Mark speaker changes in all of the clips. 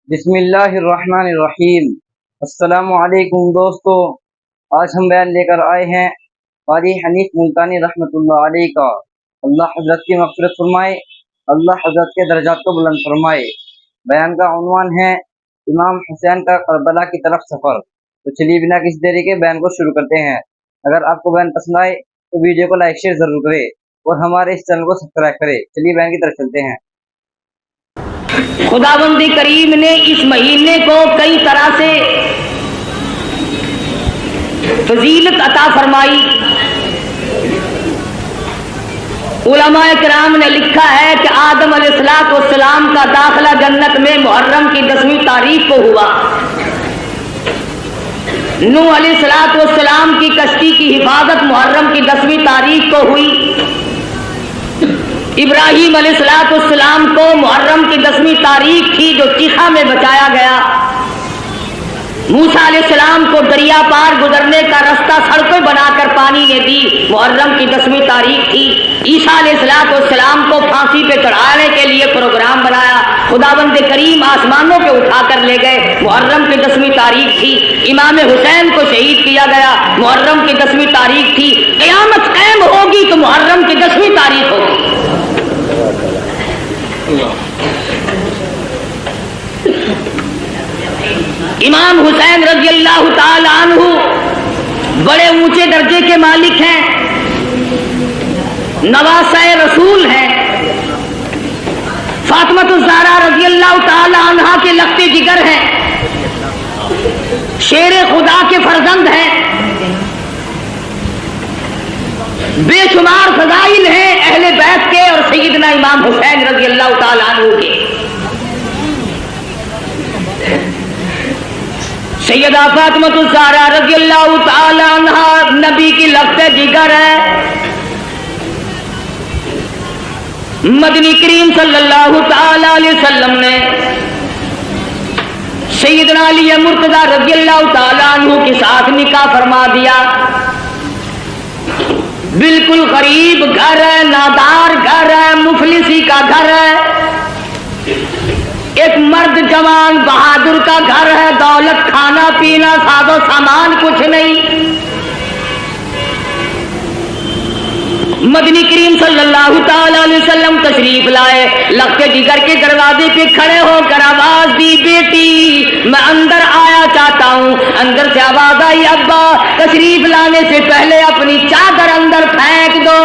Speaker 1: بسم اللہ الرحمن الرحیم۔ السلام علیکم دوستو، آج ہم بیان لے کر آئے ہیں قاری حنیف ملتانی رحمۃ اللہ علیہ کا۔ اللہ حضرت کی مغفرت فرمائے، اللہ حضرت کے درجات کو بلند فرمائے۔ بیان کا عنوان ہے امام حسین کا کربلا کی طرف سفر۔ تو چلیے بنا کسی دیری کے بیان کو شروع کرتے ہیں۔ اگر آپ کو بیان پسند آئے تو ویڈیو کو لائک شیئر ضرور کرے اور ہمارے اس چینل کو سبسکرائب کرے۔ چلیے بیان کی طرف چلتے ہیں۔
Speaker 2: خداوند کریم نے اس مہینے کو کئی طرح سے فضیلت عطا فرمائی۔ علماء کرام نے لکھا ہے کہ آدم علیہ السلام کا داخلہ جنت میں محرم کی 10ویں تاریخ کو ہوا۔ نوح علیہ السلام کی کشتی کی حفاظت محرم کی 10ویں تاریخ کو ہوئی۔ ابراہیم علیہ السلام کو محرم کی 10ویں تاریخ تھی جو چیخا میں بچایا گیا۔ موسیٰ علیہ السلام کو دریا پار گزرنے کا رستہ سڑکیں بنا کر پانی نے دی، محرم کی 10ویں تاریخ تھی۔ عیسیٰ علیہ السلام کو پھانسی پہ چڑھانے کے لیے پروگرام بنایا، خداوند کریم آسمانوں پہ اٹھا کر لے گئے، محرم کی 10ویں تاریخ تھی۔ امام حسین کو شہید کیا گیا، محرم کی 10ویں تاریخ تھی۔ قیامت قائم ہوگی تو محرم کی 10ویں تاریخ ہوگی۔ امام حسین رضی اللہ تعالی عنہ بڑے اونچے درجے کے مالک ہیں، نواسہ رسول ہیں۔ فاطمۃ الزہرا رضی اللہ تعالی عنہا کے لخت جگر ہیں، شیر خدا کے فرزند ہیں، بے شمار فضائل ہیں اہل بیت کے اور سیدنا امام حسین رضی اللہ تعالی عنہ کے۔ سیدہ فاطمۃ الزہرا رضی اللہ تعالی عنہا نبی کی لخت جگر ہے۔ مدنی کریم صلی اللہ تعالی علیہ وسلم نے سیدنا علی مرتضی رضی اللہ تعالی عنہ کے ساتھ نکاح فرما دیا۔ بالکل غریب گھر ہے، نادار گھر ہے، مفلسی کا گھر ہے، ایک مرد جوان بہادر کا گھر ہے، دولت کھانا پینا ساز و سامان کچھ نہیں۔ مدنی کریم صلی اللہ تعالی علیہ وسلم تشریف لائے، لخت جگر کے دروازے پہ کھڑے ہو کر آواز دی، بیٹی میں اندر آیا چاہتا ہوں۔ اندر سے آواز آئی، ابا تشریف لانے سے پہلے اپنی چادر اندر پھینک دو۔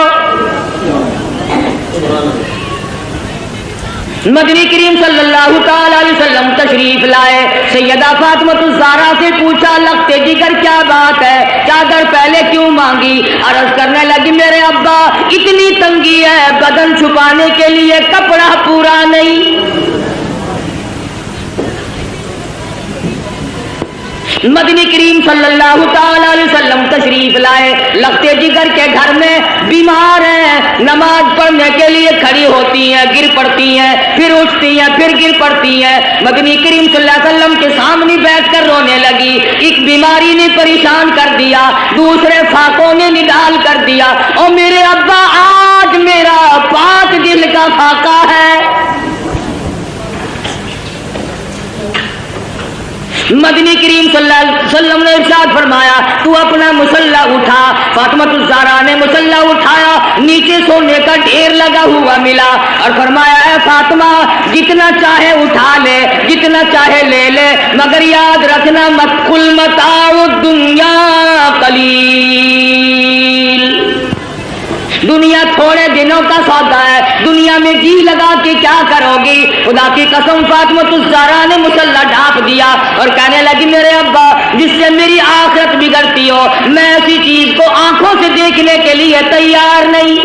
Speaker 2: مدنی کریم صلی اللہ تعالی علیہ وسلم تشریف لائے، سیدہ فاطمۃ الزہرا سے پوچھا، لخت جگر کیا بات ہے، چادر پہلے کیوں مانگی؟ عرض کرنے لگی، میرے ابا اتنی تنگی ہے، بدن چھپانے کے لیے کپڑا پورا نہیں۔ مدنی کریم صلی اللہ تعالی علیہ وسلم تشریف لائے، لخت جگر کے گھر میں بیمار ہیں، نماز پڑھنے کے لیے کھڑی ہوتی ہیں، گر پڑتی ہیں، پھر اٹھتی ہیں، پھر گر پڑتی ہیں۔ مدنی کریم صلی اللہ علیہ وسلم کے سامنے بیٹھ کر رونے لگی۔ ایک بیماری نے پریشان کر دیا، دوسرے فاقوں نے نڈال کر دیا، اور میرے ابا آج میرا پاک دل کا فاقہ ہے۔ مدنی کریم صلی اللہ علیہ وسلم نے ارشاد فرمایا، تو اپنا مصلح اٹھا۔ فاطمۃ الزہرا نے مصلح اٹھایا، نیچے سونے کا ڈھیر لگا ہوا ملا، اور فرمایا، اے فاطمہ جتنا چاہے اٹھا لے، جتنا چاہے لے لے، مگر یاد رکھنا کل متاع الدنیا قلیل، دنیا تھوڑے دنوں کا سودا ہے، دنیا میں جی لگا کے کیا کرو گی؟ خدا کی قسم فاطمۃ الزہرا نے مصلح ڈھانپ دیا اور کہنے لگی، میرے ابا جس سے میری آخرت بگڑتی ہو، میں ایسی چیز کو آنکھوں سے دیکھنے کے لیے تیار نہیں۔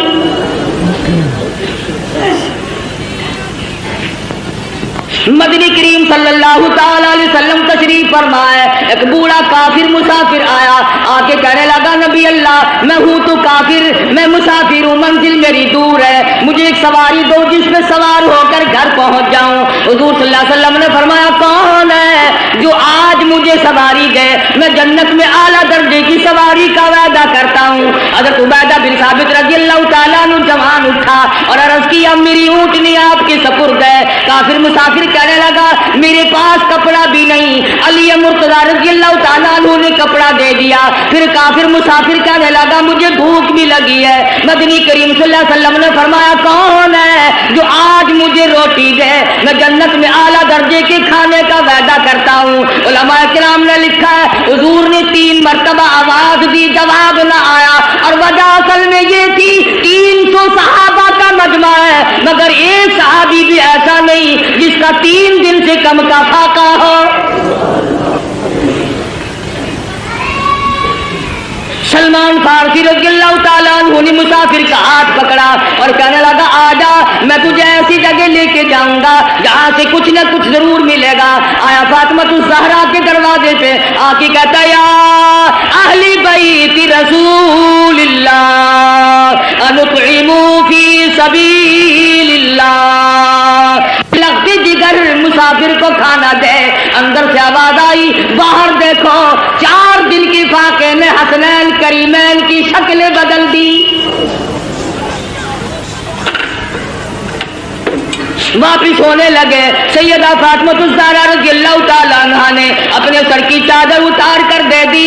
Speaker 2: مدنی کریم صلی اللہ تعالی علیہ وسلم تشریف فرمائے، ایک بوڑھا کافر مسافر آیا، آ کے کہنے لگا، نبی اللہ میں ہوں تو کافر، میں مسافر ہوں، منزل میری دور ہے، مجھے ایک سواری دو جس پہ سوار ہو کر گھر پہنچ جاؤں۔ حضور صلی اللہ علیہ وسلم نے فرمایا، کون ہے جو آج مجھے سواری دے؟ میں جنت میں اعلیٰ درجے کی سواری کا وعدہ کرتا ہوں۔ حضرت عبیدہ بن ثابت رضی اللہ تعالیٰ عنہ جوان اٹھا اور عرض किया मेरी ऊँटनी आपके सपुर्द है। काफिर मुसाफिर कहने लगा मेरे पास कपड़ा भी नहीं। अली मुर्तजा रज़ियल्लाहु ताला अन्हु ने कपड़ा दे दिया। फिर काफिर मुसाफिर कहने लगा मुझे भूख भी लगी है। मदनी करीम सल्लल्लाहु अलैहि वसल्लम ने फरमाया कौन है जो आज मुझे रोटी दे, मैं जन्नत में आला दर्जे के खाने का वादा करता हूँ। उलमा किराम ने लिखा है हुजूर ने 3 मरतबा आवाज दी, जवाब न आया, और वजह असल में ये थी 300 सहाबा का मजमा है, मगर एक सहाबी भी ऐसा नहीं जिसका 3 दिन से कम का फाका हो। सलमान फारसी रज़ियल्लाहु ताला अन्हु ने मुसाफिर का हाथ पकड़ा और कहने लगा आजा, मैं तुझे ऐसी जगह लेके जाऊंगा जहां से कुछ न कुछ जरूर मिलेगा। आया फातिमातुज़ ज़हरा के दरवाजे पे आके कहता या अहली बैति रसूलिल्लाह अनुतइमू फी सबीलिल्लाह। लगते जिगर मुसाफिर को खाना दे। अंदर से आवाज आई बाहर देखो, 4 दिन की फाके ने हसनैन करीमैन की शक्लें बदल दी। वापिस होने लगे। सैयदा फातिमातुज़ ज़हरा रज़ियल्लाहु ताला अन्हा ने अपने सर की चादर उतार कर दे दी।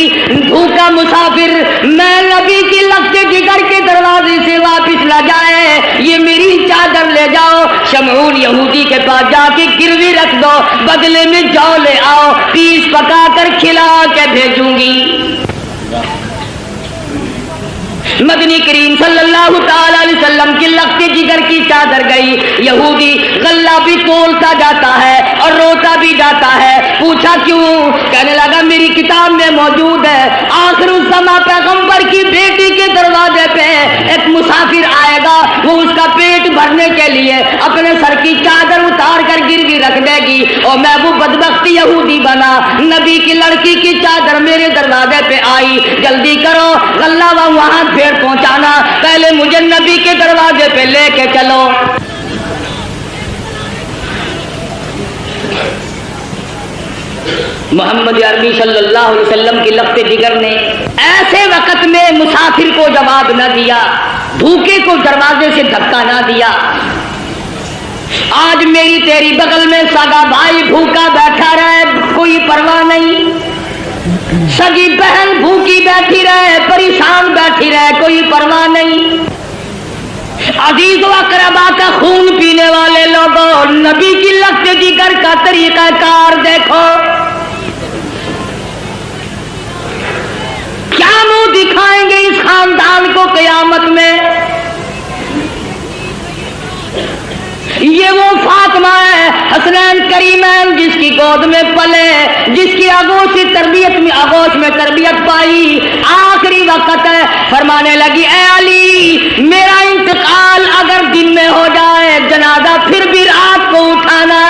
Speaker 2: भूखा मुसाफिर मैं नबी की लगते जिगर के दरवाजे से वापिस न जाए, ये मेरी चादर ले जाओ, शमऊन यहूदी के पास जाके गिरवी रख दो, बदले में जौ ले आओ, पीस पका कर खिला के भेजूंगी। मदनी करीम सल्लल्लाहु ताला अलैहि वसल्लम की लगते जिगर की चादर गई। यहूदी गल्ला भी तोलता जाता है और रोता भी जाता है। पूछा क्यों? कहने लगा मेरी किताब में मौजूद है आखिरुज़्ज़मा पैगंबर की बेटी के दरवाजे पे एक मुसाफिर आएगा, वो उसका पेट भरने के लिए अपने सर की चादर उतार कर गिरवी रख देगी और मैं वो बदबख्ती यहूदी बना, नबी की लड़की की चादर मेरे दरवाजे पे आई, जल्दी करो गल्ला वहां फिर पहुंचाना, पहले मुझे नबी के दरवाजे पे लेके चलो। मोहम्मद अरबी सल्लल्लाहु अलैहि वसल्लम की लगते जिगर ने ऐसे वक्त में मुसाफिर को जवाब न दिया, भूखे को दरवाजे से धक्का न दिया। आज मेरी तेरी बगल में सगा भाई भूखा बैठा रहे, कोई परवाह नहीं, सगी बहन भूखी बैठी रहे, परेशान बैठी रहे, कोई परवाह नहीं। अजीज व अकरबा का खून पीने वाले लोगों, नबी की लगते जिगर का तरीका कार देखो, क्या मुंह दिखाएंगे इस खानदान को क़यामत में। ये वो फातिमा है हसनैन करीमैन जिसकी गोद में पले, जिसकी आगोश की तरबियत में आगोश में तरबियत पाई। आखिरी वक्त है, फरमाने लगी ए अली मेरा इंतकाल अगर दिन में हो जाए जनाजा फिर भी रात को उठाना।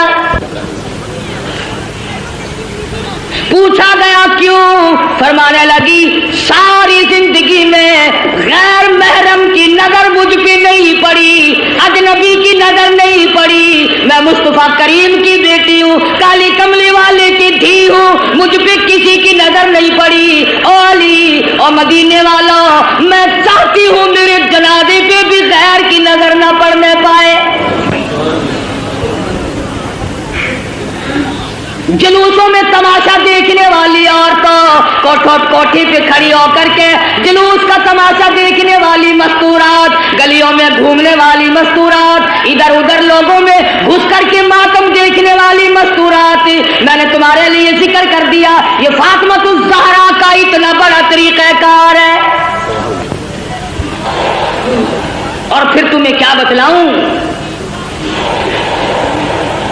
Speaker 2: पूछा गया क्यों? फरमाने लगी सारी जिंदगी में गैर महरम की नजर मुझ पे नहीं पड़ी, अजनबी की नजर नहीं पड़ी, मैं मुस्तफा करीम की बेटी हूँ, काली कमली वाले की धी हूँ, मुझ पे किसी की नजर नहीं पड़ी। ओ अली ओ मदीने वालों, मैं चाहती हूँ मेरे जनाजे पे भी गैर की नजर न पड़ने पाए। जुलूसों में तमाशा देखने वाली औरतों, कोठी पे खड़ी होकर के जुलूस का तमाशा देखने वाली मस्तूरात, गलियों में घूमने वाली मस्तूरात, इधर उधर लोगों में घुस करके मातम देखने वाली मस्तूरात, मैंने तुम्हारे लिए जिक्र कर दिया। ये फातिमातुज़ ज़हरा का इतना बड़ा तरीक़ाकार है, और फिर तुम्हें क्या बतलाऊं।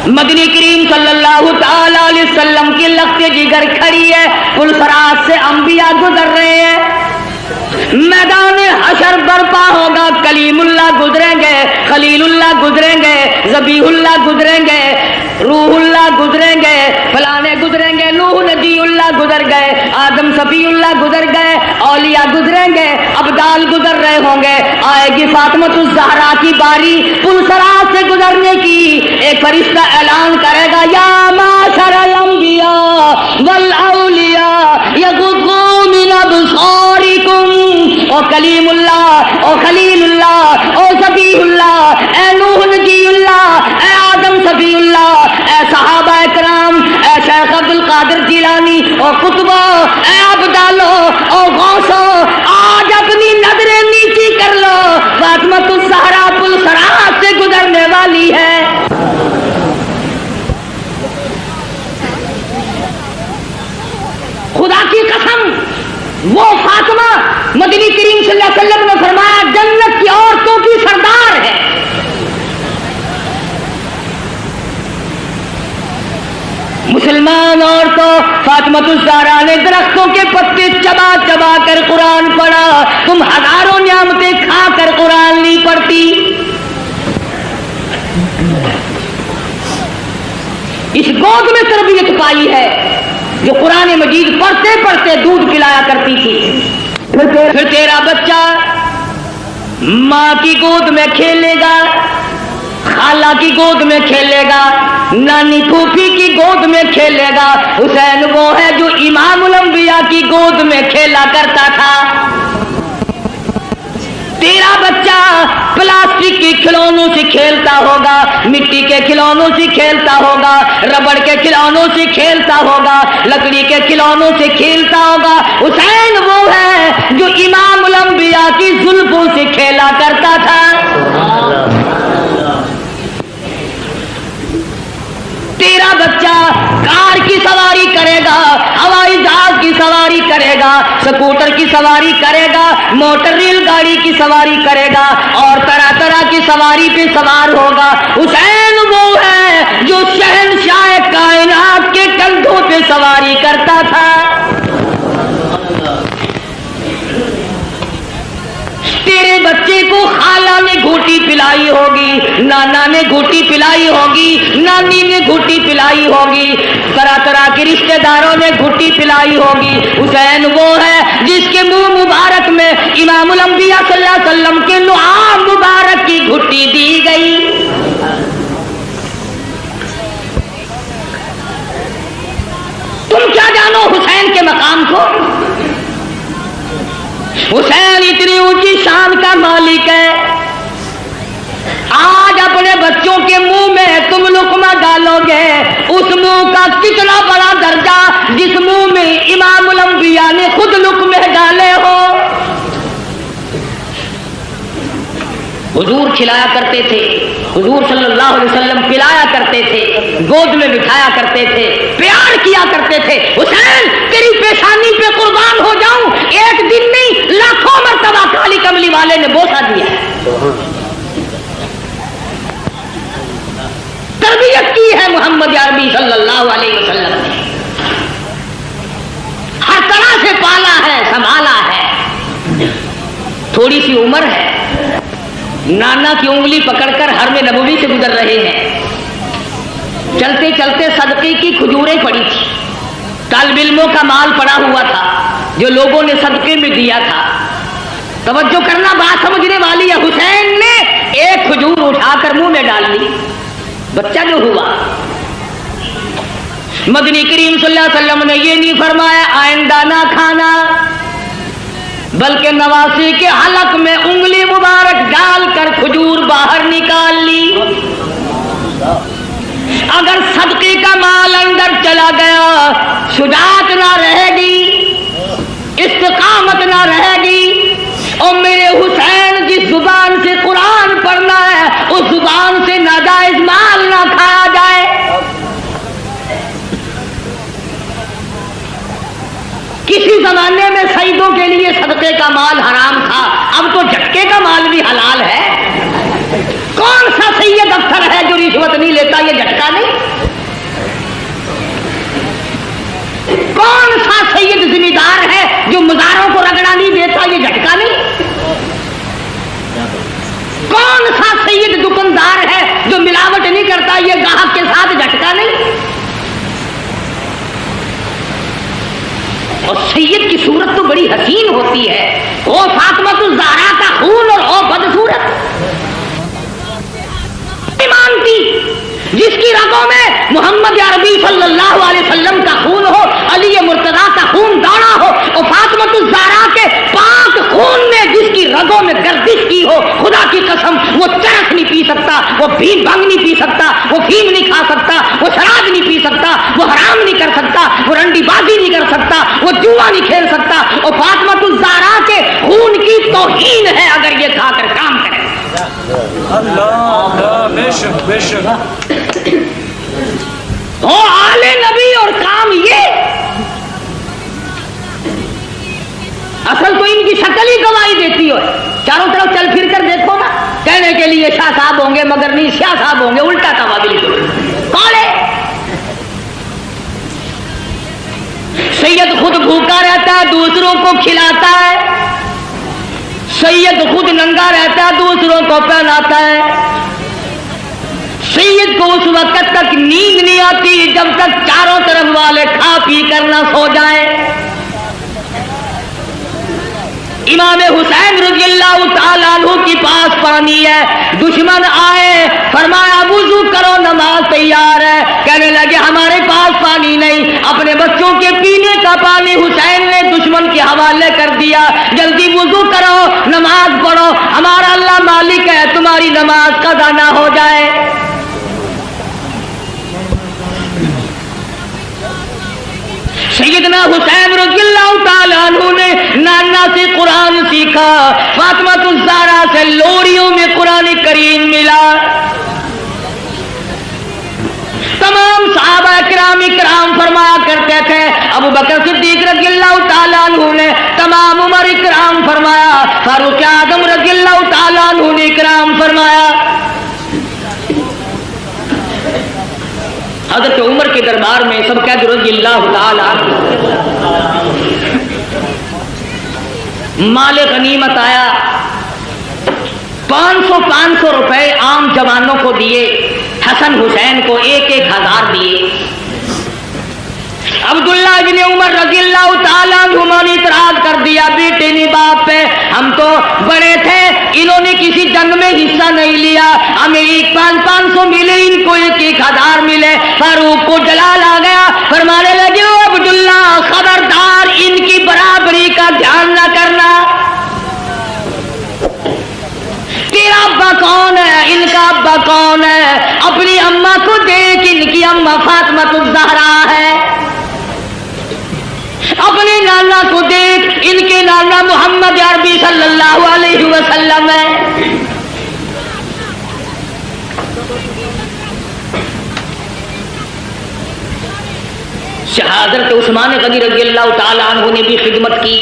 Speaker 2: मदनी करीम सल्लल्लाहु ताला अलैहि वसल्लम की लगते जिगर खड़ी है, पुलसरात से अंबिया गुजर रहे हैं, मैदान हशर बर्पा होगा, कलीमुल्लाह गुजरेंगे, खलीलुल्लाह गुजरेंगे, ज़बीहुल्लाह गुजरेंगे, रूहुल्लाह गुजरेंगे, फलाने गुजरेंगे, नूह नबीउल्लाह गुजर गए, आदम सफीउल्लाह गुजर गए, औलिया गुजरेंगे, अब्दाल गुजर रहे होंगे। आएगी फातिमातुज़ ज़हरा की बारी पुलसरात से गुजरने की। एक फरिश्ता ऐलान करेगा या माशरल अंबिया वल औलिया यग़ुज़्ज़ू मिन अबसारिकुम। ओ कलीमुल्लाह, ओ खलीलुल्लाह, ओ ज़बीहुल्लाह, ए नूह قادر جیلانی اور قطبہ اے ابدالو اور غوثو آج اپنی نظریں نیچی کر لو، فاطمہ الزہرا پل صراط سے گزرنے والی ہے۔ خدا کی قسم وہ فاطمہ مدنی کریم صلی اللہ علیہ وسلم نے فرمایا جنت کی عورتوں کی سردار ہے۔ مسلمان عورتوں فاطمہ الزہرا نے درختوں کے پتے چبا چبا کر قرآن پڑھا، تم ہزاروں نعمتیں کھا کر قرآن نہیں پڑھتی۔ اس گود میں تربیت پائی ہے جو قرآن مجید پڑھتے پڑھتے دودھ پلایا کرتی تھی۔ پھر تیرا بچہ ماں کی گود میں کھیلے گا، خالہ کی گود میں کھیلے گا، نانی پھوپھی کی گود میں کھیلے گا۔ حسین وہ ہے جو امام الانبیاء کی گود میں کھیلا کرتا تھا۔ تیرا بچہ پلاسٹک کے کھلونوں سے کھیلتا ہوگا، مٹی کے کھلونوں سے کھیلتا ہوگا، ربڑ کے کھلونوں سے کھیلتا ہوگا، لکڑی کے کھلونوں سے کھیلتا ہوگا۔ حسین وہ ہے جو امام الانبیاء کی زلفوں سے کھیلا کرتا تھا۔ تیرا بچہ کار کی سواری کرے گا، ہوائی جہاز کی سواری کرے گا، سکوٹر کی سواری کرے گا، موٹر ریل گاڑی کی سواری کرے گا اور طرح طرح کی سواری پہ سوار ہوگا۔ حسین وہ ہے جو شہنشاہ کائنات کے کندھوں پہ سواری کرتا تھا۔ تیرے بچے کو خالہ نے گھوٹی پلائی ہوگی، نانا نے گھوٹی پلائی ہوگی، نانی نے گھوٹی پلائی ہوگی، طرح طرح کے رشتہ داروں نے گھوٹی پلائی ہوگی۔ حسین وہ ہے جس کے منہ مبارک میں امام الانبیاء صلی اللہ علیہ وسلم کے لعاب مبارک کی گھوٹی دی گئی۔ تم کیا جانو حسین کے مقام کو؟ حسین اتنی اونچی شان کا مالک ہے، آج اپنے بچوں کے منہ میں تم لقمہ ڈالو گے، اس منہ کا کتنا بڑا درجہ جس منہ میں امام الانبیاء نے خود لقمے ڈالے ہو۔ حضور کھلایا کرتے تھے، حضور صلی اللہ علیہ وسلم پلایا کرتے تھے، گود میں بٹھایا کرتے تھے، پیار کیا کرتے تھے۔ حسین تیری پیشانی پہ قربان ہو جاؤں، ایک دن نہیں لاکھوں مرتبہ کالی کملی والے نے بوسہ دیا۔ تربیت کی ہے محمد عربی صلی اللہ علیہ وسلم نے، ہر طرح سے پالا ہے، سنبھالا ہے۔ تھوڑی سی عمر ہے، نانا کی انگلی پکڑ کر حرم نبوی سے گزر رہے ہیں، چلتے چلتے صدقے کی کھجوریں پڑی تھی، طالب علموں کا مال پڑا ہوا تھا جو لوگوں نے صدقے میں دیا تھا۔ توجہ کرنا، بات سمجھنے والی ہے۔ حسین نے ایک کھجور اٹھا کر منہ میں ڈال لی، بچہ جو ہوا۔ مدنی کریم صلی اللہ علیہ وسلم نے یہ نہیں فرمایا آئندہ نہ کھانا، بلکہ نواسی کے حلق میں انگلی مبارک ڈال کر کھجور باہر نکال لی۔ اگر صدقے کا مال اندر چلا گیا، شجاعت نہ رہے گی، استقامت نہ رہے گی، اور میرے حسین جس زبان سے قرآن پڑھنا ہے اس زبان سے ناجائز مال نہ کھایا جائے۔ کسی زمانے میں سیدوں کے لیے صدقے کا مال حرام تھا، اب تو جھٹکے کا مال بھی حلال ہے۔ کون سا سید افسر ہے جو رشوت نہیں لیتا؟ یہ جھٹکا نہیں۔ کون سا سید ذمہ دار ہے جو مزاروں کو رگڑا نہیں دیتا؟ یہ جھٹکا نہیں۔ کون سا سید دکاندار ہے جو ملاوٹ نہیں کرتا؟ یہ گاہک کے ساتھ جھٹکا نہیں۔ اور سید کی صورت تو بڑی حسین ہوتی ہے، وہ فاطمہ الزہرا کا خون اور وہ بدصورت مانتی جس کی رگوں میں محمد عربی صلی اللہ علیہ وسلم کا خون ہو، علی مرتضیٰ کا خون دوڑا ہو، اور فاطمہ الزہرا کے پاک خون نے جس کی رگوں میں گردش کی ہو، خدا کی قسم وہ چرس نہیں پی سکتا، وہ بھنگ نہیں پی سکتا، وہ فیم نہیں کھا سکتا، وہ شراب نہیں پی سکتا، وہ حرام نہیں کر سکتا، फुरंडी बाजी नहीं कर सकता, वो जुआ नहीं खेल सकता, और फातिमा ज़हरा के खून की तौहीन है अगर ये खाकर काम करे।
Speaker 3: अल्लाह बेशक बेशक
Speaker 2: हो आले नबी और काम ये, असल तो इनकी शक्ल ही गवाही देती हो। चारों तरफ चल फिर कर देखो ना, कहने के लिए शाह साहब होंगे मगर नहीं शाह साहब होंगे, उल्टा था बिल्कुल। कौन है? सैयद खुद भूखा रहता है, दूसरों को खिलाता है। सैयद खुद नंगा रहता है, दूसरों को पहनाता है। सैयद को उस वक्त तक नींद नहीं आती जब तक चारों तरफ वाले खा पी कर न सो जाएं। इमाम हुसैन रज़ियल्लाहु ताला अन्हु के पास पानी है, दुश्मन आए, फरमाया वुजू करो नमाज तैयार है। कहने लगे हमारे पास पानी नहीं, अपने बच्चों के पीने का पानी हुसैन ने दुश्मन के हवाले कर दिया। जल्दी वुजू करो, नमाज पढ़ो, हमारा अल्लाह मालिक है, तुम्हारी नमाज कज़ा ना हो जाए। सैयदना हुसैन रज़ियल्लाहु ताला अन्हु ने नाना से कुरान सीखा, फातिमा ज़हरा से लोरियों में कुरान करीम मिला। तमाम सहाबा किराम फरमाया करते थे, अबू बकर सिद्दीक रज़ियल्लाहु ताला अन्हु ने, तमाम उमर इकराम फरमाया, फारूक आज़म रज़ियल्लाहु ताला अन्हु ने इकराम फरमाया। हज़रत उमर के दरबार में सब कह दो रज़ियल्लाहु ताला माले गनीमत आया, 500 रुपए आम जवानों को दिए, हसन हुसैन को 1,000 दिए। अब्दुल्ला इब्न उमर रज़ियल्लाहु ताला अन्हुमा ने इतराज कर दिया, बेटे ने बाप पे, हम तो बड़े थे, इन्होंने किसी जंग में हिस्सा नहीं लिया, हमें 500 मिले, इनको 1,000 मिले। फारूक को जलाल आ गया, फरमाने लगे ओ अब्दुल्ला खबरदार इनकी बराबरी का ध्यान न करना। तेरा अब्बा कौन है, इनका अब्बा कौन है? अपनी अम्मा को देख, इनकी अम्मा फातिमा ज़हरा है। अपने नाना को देख, इनके नाना मोहम्मद अरबी सल्लल्लाहु अलैहि वसल्लम है। शहादत उस्मान गनी रज़ियल्लाहु ताला अन्हु ने भी खिदमत की,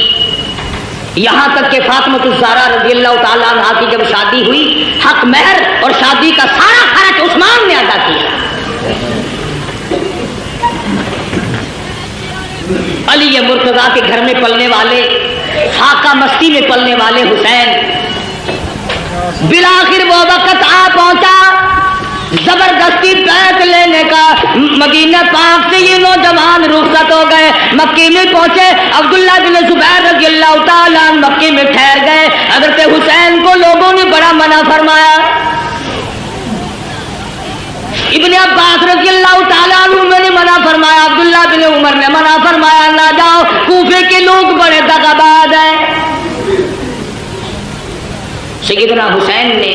Speaker 2: यहां तक कि फातिमा ज़हरा रज़ियल्लाहु ताला अन्हा की जब शादी हुई, हक महर और शादी का सारा खर्च उस्मान ने अदा किया। अली मुर्तजा के घर में पलने वाले, फाका मस्ती में पलने वाले हुसैन, बिलाखिर वो वक्त आ पहुंचा जबरदस्ती बैत लेने का। मदीना पाक से ये नौजवान रुखसत हो गए, मक्के में पहुंचे। अब्दुल्ला बिन जुबैर रज़ियल्लाहु ताला अन्हु मक्के में ठहर गए। हज़रत हुसैन को लोगों ने बड़ा मना फरमाया। इब्न अब्बास रज़ियल्लाहु ताला अन्हु ने मना फरमाया, अब्दुल्ला बिन उमर ने मना फरमाया, ना जाओ, कूफे के लोग बड़े दगाबाज हैं। सैयदना हुसैन ने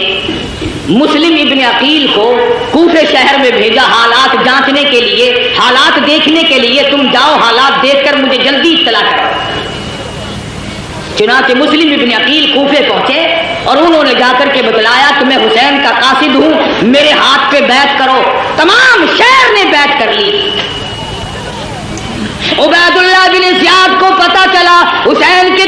Speaker 2: मुस्लिम इब्न अकील को कूफे शहर में भेजा हालात जांचने के लिए, हालात देखने के लिए। तुम जाओ, हालात देखकर मुझे जल्दी इत्तला करो। चुनांचे मुस्लिम इब्न अकील कूफे पहुंचे और उन्होंने जाकर के बतलाया कि मैं हुसैन का कासिद हूं, मेरे हाथ पे बैत करो। तमाम शहर ने बैत कर ली। उबैदुल्लाह बिन ज़ियाद को पता चला हुसैन के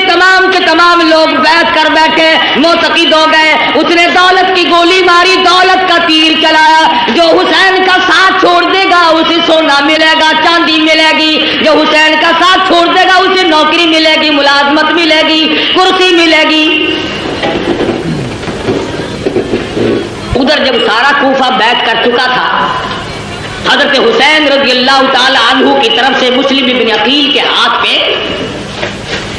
Speaker 2: तमाम लोग बैत कर बैठे, मोतक़िद हो गए। उसने दौलत की गोली मारी, दौलत का तीर चलाया। जो हुसैन का साथ छोड़ देगा उसे सोना मिलेगा, चांदी मिलेगी। जो हुसैन का साथ छोड़ देगा उसे नौकरी मिलेगी, मुलाजमत मिलेगी, कुर्सी मिलेगी। उधर जब सारा कूफा बैत कर चुका था, हज़रत हुसैन रज़ियल्लाहु ताला अन्हु की तरफ से मुस्लिम इब्न अकील के हाथ पे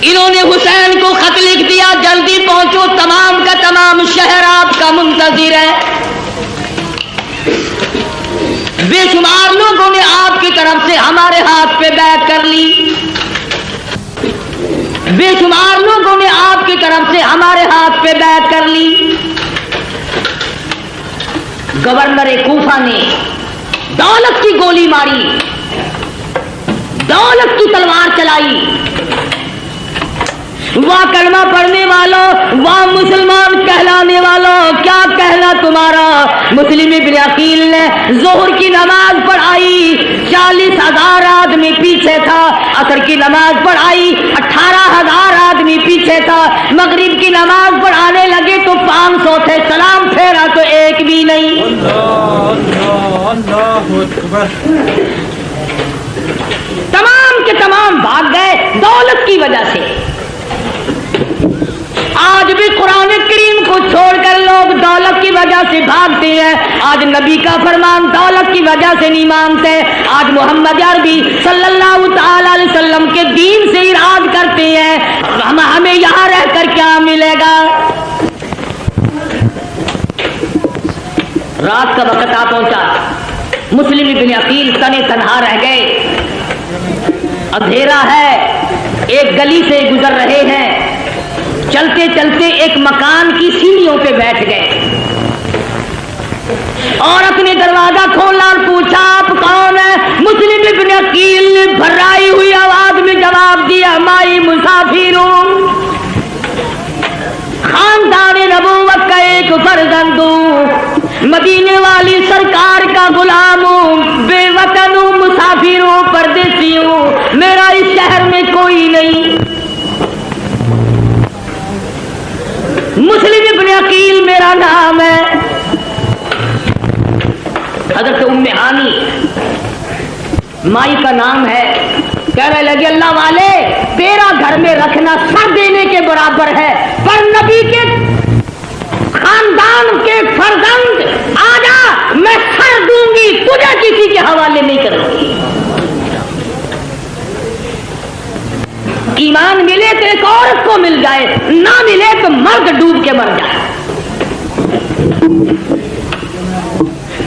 Speaker 2: इन्होंने हुसैन को खत लिख दिया, जल्दी पहुंचो, तमाम का तमाम शहर आपका मुंतजिर है। बेशुमार लोगों ने आपकी तरफ से हमारे हाथ पे बैत कर ली, बेशुमार लोगों ने आपकी तरफ से हमारे हाथ पे बैत कर ली। गवर्नर कूफा ने दौलत की गोली मारी, दौलत की तलवार चलाई। वाह कलमा पढ़ने वालों, वाह मुसलमान कहलाने वालों, क्या कहना तुम्हारा। मुस्लिम इब्न अकील ने जोहर की नमाज पढ़ाई, 40,000 आदमी पीछे था। असर की नमाज पढ़ाई, 18,000 आदमी पीछे था। मगरिब की नमाज पढ़ाने लगे तो 500 थे। सलाम फेरा तो एक भी नहीं। तमाम के तमाम भाग गए दौलत की वजह से। आज भी कुरान करीम को छोड़कर लोग दौलत की वजह से भागते हैं। आज नबी का फरमान दौलत की वजह से नहीं मानते। आज मोहम्मद अरबी सल्लल्लाहु ताला अलैहि वसल्लम के दीन से इराद करते हैं, हमें यहाँ रहकर क्या मिलेगा। रात का वक्त आ पहुंचा, मुस्लिम इब्न अकील तने तन्हा रह गए। अंधेरा है, एक गली से गुजर रहे हैं। चलते चलते एक मकान की सीढ़ियों पे बैठ गए। औरत ने दरवाजा खोला और पूछा आप कौन है। मुस्लिम इब्न अकील ने भर्राई हुई आवाज में जवाब दिया, माई मुसाफिर हूं, खानदान नबूवत का एक फर्जंद हूं, मदीने वाली सरकार का गुलाम हूं, बेवतन हूं, मुसाफिर हूं, परदेसी हूं, मेरा इस शहर में कोई नहीं। मुस्लिम इब्न अकील मेरा नाम है। हजरत उम्मे हानी माई का नाम है। कहने लगे अल्लाह वाले, तेरा घर में रखना सर देने के बराबर है, पर नबी के खानदान के फर्जंद आजा, मैं सर दूंगी, तुझे किसी के हवाले नहीं करूंगी। ईमान मिले तो एक औरत को मिल जाए, ना मिले तो मर्द डूब के मर जाए।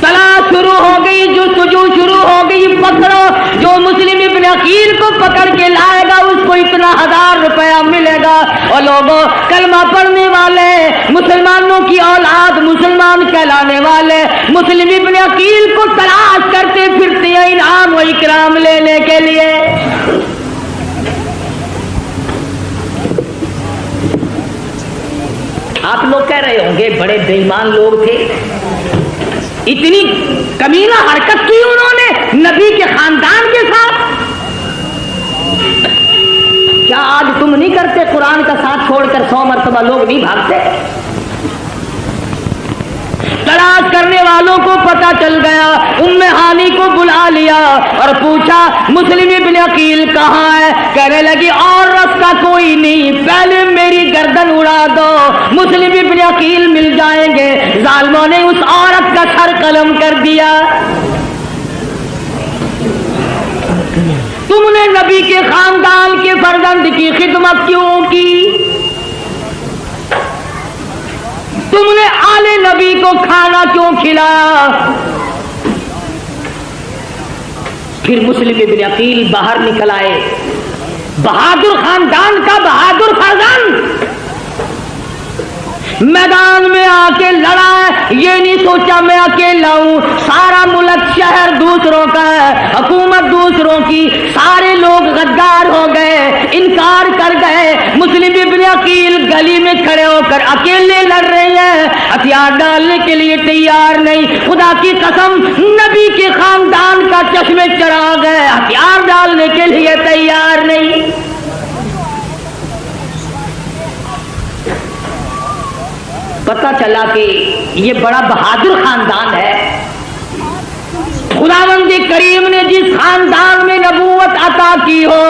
Speaker 2: तलाश शुरू हो गई, जुस्तजू शुरू हो गई। पकड़ो, जो मुस्लिम इब्न अकील को पकड़ के लाएगा उसको इतना 1000 रुपया मिलेगा। और लोगों, कलमा पढ़ने वाले, मुसलमानों की औलाद, मुसलमान कहलाने वाले मुस्लिम इब्न अकील को तलाश करते फिरते हैं इनाम व इकराम लेने के लिए। आप लोग कह रहे होंगे बड़े बेईमान लोग थे, इतनी कमीना हरकत की उन्होंने नबी के खानदान के साथ। क्या आज तुम नहीं करते? कुरान का साथ छोड़कर 100 मरतबा लोग नहीं भागते? तलाश करने वालों को पता चल गया। उम्मे हानी को बुला लिया और पूछा मुस्लिम इब्न अकील कहाँ है। कहने लगी और रास्ता कोई नहीं, पहले मेरी गर्दन उड़ा दो, मुस्लिम इब्न अकील मिल जाएंगे। जालिमों ने उस औरत का सर कलम कर दिया। तुमने नबी के खानदान के फर्जंद की खिदमत क्यों की? तुमने आले नबी को खाना क्यों खिलाया? फिर मुस्लिम इब्न अकील बाहर निकल आए। बहादुर खानदान का बहादुर फर्जंद मैदान में आके लड़ा है। ये नहीं सोचा मैं अकेला हूं, सारा मुल्क शहर दूसरों का है, हुकूमत दूसरों की। सारे लोग गद्दार हो गए, इनकार कर गए। मुस्लिम इब्न अकील गली में खड़े होकर अकेले लड़ रहे हैं, हथियार डालने के लिए तैयार नहीं। खुदा की कसम, नबी के खानदान का चश्मे चढ़ा गए, हथियार डालने के लिए तैयार नहीं। पता चला कि ये बड़ा बहादुर खानदान है। खुदावंद करीम ने जिस खानदान में नबूवत अता की हो,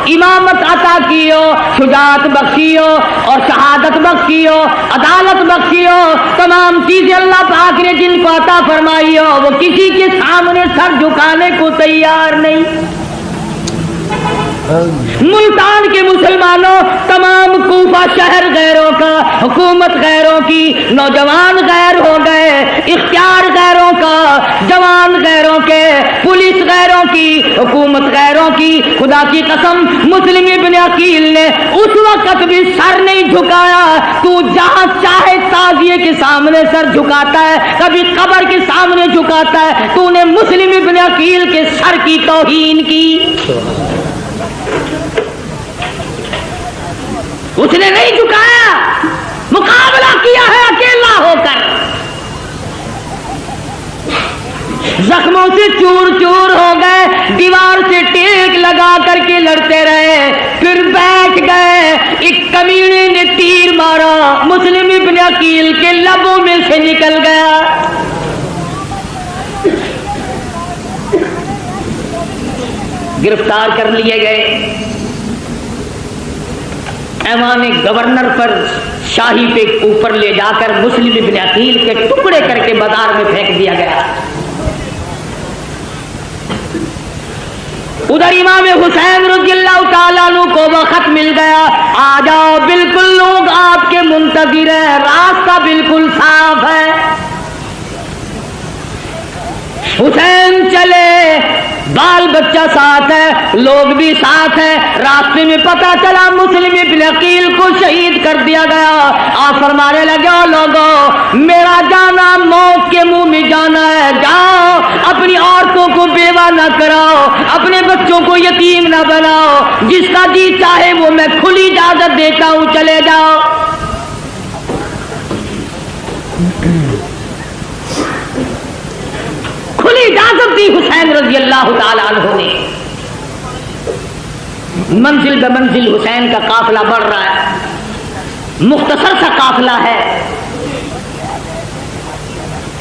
Speaker 2: इमामत अता की हो, शुजाअत बख्शी हो और शहादत बख्शी हो, अदालत बख्शी हो, तमाम चीजें अल्लाह पाक ने जिनको अता फरमाई हो, वो किसी के सामने सर झुकाने को तैयार नहीं। मुल्तान के मुसलमानों, तमाम कूफा शहर गैरों का, हुकूमत गैरों की, नौजवान गैर हो गए, इख्तियार गैरों का, जवान गैरों के, पुलिस गैरों की, हुकूमत गैरों की। खुदा की कसम, मुस्लिम इब्न अकील ने उस वक्त भी सर नहीं झुकाया। तू जहां चाहे ताजिए के सामने सर झुकाता है, कभी कब्र के सामने झुकाता है। तूने मुस्लिम इब्न अकील के सर की तौहीन की। उसने नहीं झुकाया, मुकाबला किया है अकेला होकर, जख्मों से चूर चूर हो गए, दीवार से टेक लगा करके लड़ते रहे, फिर बैठ गए। एक कमीने ने तीर मारा, मुस्लिम इब्न अकील के लबों में से निकल गया। गिरफ्तार कर लिए गए। ऐवान गवर्नर पर शाही पे ऊपर ले जाकर मुस्लिम इब्न अकील के टुकड़े करके बाजार में फेंक दिया गया। उधर इमाम हुसैन रज़ियल्लाहु ताला अन्हु को वक्त मिल गया, आ जाओ, बिल्कुल लोग आपके मुंतज़िर हैं, रास्ता बिल्कुल साफ है। हुसैन चले, बाल बच्चा साथ है, लोग भी साथ है। रास्ते में पता चला मुस्लिम इब्न अकील को शहीद कर दिया गया। आप फरमाने लगे, ओ लोगों, मेरा जाना मौत के मुंह में जाना है, जाओ अपनी औरतों को बेवा न कराओ, अपने बच्चों को यतीम न बनाओ, जिसका जी चाहे वो मैं खुली इजाजत देता हूं, चले जाओ। खुली इजाजत दी हुसैन रज़ियल्लाहु ताला अन्हु ने। मंजिल ब मंजिल हुसैन का काफिला बढ़ रहा है, मुख्तसर सा काफिला है।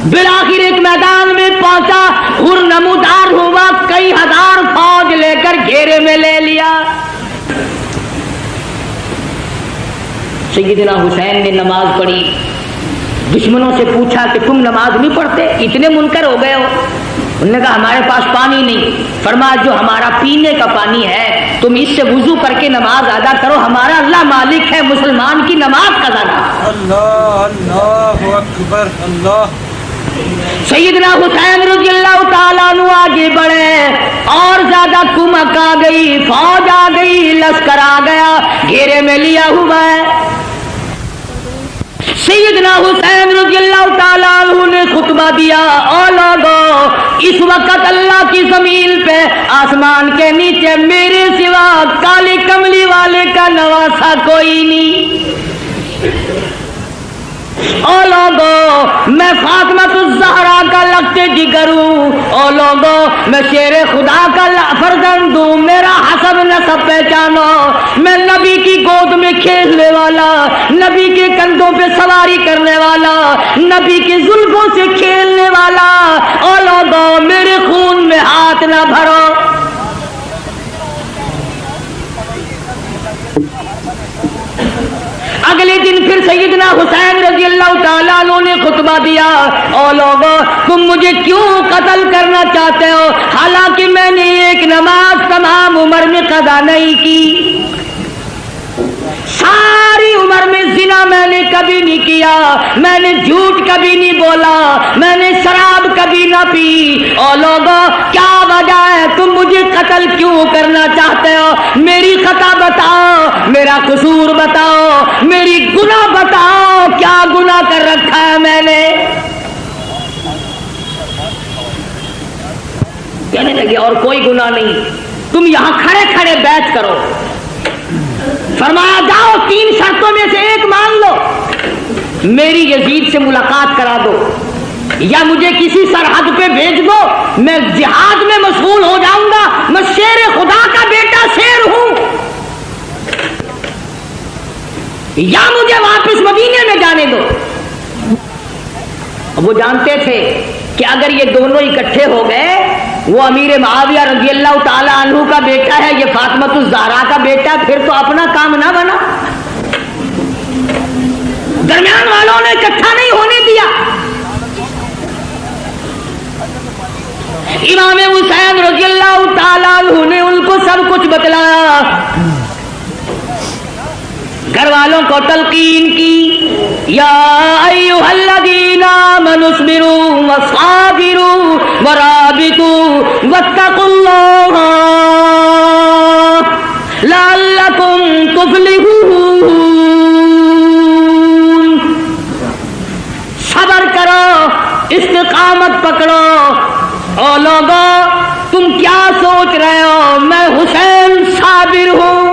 Speaker 2: बिलाखिर एक मैदान में पहुंचा, हुरनमुदार हुआ, कई हजार फौज लेकर घेरे में ले लिया। सैयदना हुसैन ने नमाज पढ़ी, दुश्मनों से पूछा कि तुम नमाज नहीं पढ़ते, इतने मुनकर हो गए हो? उन्होंने कहा हमारे पास पानी नहीं। फरमाया जो हमारा पीने का पानी है तुम इससे वुजू करके नमाज अदा करो, हमारा अल्लाह मालिक है, मुसलमान की नमाज कज़ा करो।
Speaker 3: अल्लाह अल्लाहु अकबर अल्लाह।
Speaker 2: सैयदना हुसैन रज़ियल्लाहु ताला अन्हु आगे बढ़े, और ज्यादा कुमक आ गई, फौज आ गई, लश्कर आ गया, घेरे में लिया हुआ है। सैयदना हुसैन रज़ियल्लाहु ताला अन्हु ने खुतबा दिया, ओ लोगों, इस वक्त अल्लाह की जमीन पे आसमान के नीचे मेरे सिवा काली कमली वाले का नवासा कोई नहीं। ओ लोगो, मैं फातिमा-तुज़-ज़हरा का लगते जिगर हूँ। ओ लोगो, मैं शेरे खुदा का फर्जंद हूँ, मेरा हसब नसब पहचानो। मैं नबी की गोद में खेलने वाला, नबी के कंधों पे सवारी करने वाला, नबी के जुल्फों से खेलने वाला। ओ लोगो, मेरे खून में हाथ ना भरो। अगले दिन फिर सैयदना हुसैन रज़ियल्लाहु ताला अन्हु ने खुतबा दिया, ओ लोगों, तुम मुझे क्यों कत्ल करना चाहते हो, हालांकि मैंने एक नमाज तमाम उम्र में कज़ा नहीं की, सारी उम्र में जिना मैंने कभी नहीं किया, मैंने झूठ कभी नहीं बोला, मैंने शराब कभी ना पी। ओ लोगों, क्या वजह है, तुम मुझे कत्ल क्यों करना चाहते हो? मेरी खता बताओ, मेरा कसूर बताओ, मेरी गुनाह बताओ, क्या गुनाह कर रखा है मैंने? कहने लगे और कोई गुनाह नहीं, तुम यहां खड़े खड़े बैठ करो। फरमाया जाओ, 3 शर्तों में से एक मान लो, मेरी यजीद से मुलाकात करा दो, या मुझे किसी सरहद पे भेज दो, मैं जिहाद में मशगूल हो जाऊंगा, मैं शेर खुदा का बेटा शेर हूं, या मुझे वापस मदीने में जाने दो। वो जानते थे कि अगर ये दोनों इकट्ठे हो गए, वो अमीर मुआविया रज़ियल्लाहु ताला अन्हु का बेटा है, ये फातिमा-तुज़-ज़हरा का बेटा, फिर तो अपना काम ना बना। दरमियान वालों ने इकट्ठा नहीं होने दिया। इमाम हुसैन रज़ियल्लाहु ताला अन्हु ने उनको सब कुछ बतलाया, घर वालों को तलकीन की, या अय्युहल्लज़ीना आमनुस्बिरू वस्साबिरू वराबितू वत्तकुल्लाह लअल्लकुम तुफ्लिहून। सब्र करो, इस्तिकामत पकड़ो। ओ लोगों, तुम क्या सोच रहे हो, मैं हुसैन साबिर हूं,